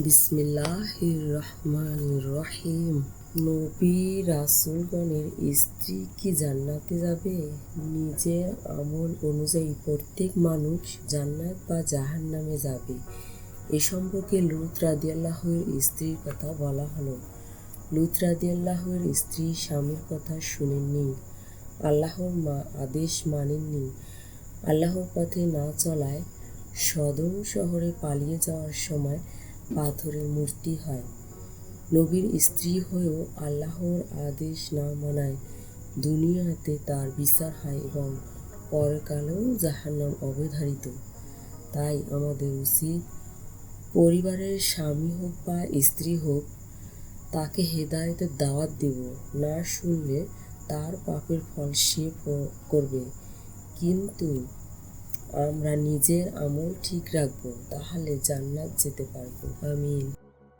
বিসমিল্লাহির রহমানির রহিম। নবী রাসূলগণের স্ত্রী কি জান্নাতে যাবে? নিজের আমল অনুযায়ী প্রত্যেক মানুষ জান্নাত বা জাহান্নামে যাবে। এ সম্পর্কে লূত রাদিয়াল্লাহুর স্ত্রীর কথা বলা হলো। লূত রাদিয়াল্লাহুর স্ত্রী স্বামীর কথা শুনেননি, আল্লাহর আদেশ মানেননি। আল্লাহর পথে না চলায় সদম শহরে পালিয়ে যাওয়ার সময় পাথরের মূর্তি হয়। নবীর স্ত্রী হয়েও আল্লাহর আদেশ না মানায় দুনিয়াতে তার বিচার হয় এবং পরকালেও জাহান্নাম অবধারিত। তাই আমাদের উচিত পরিবারের স্বামী হোক বা স্ত্রী হোক, তাকে হেদায়েতের দাওয়াত দেব। না শুনলে তার পাপের ফল সে করবে, কিন্তু আমরা নিজের আমল ঠিক রাখবো, তাহলে জান্নাত যেতে পারবো। আমিন।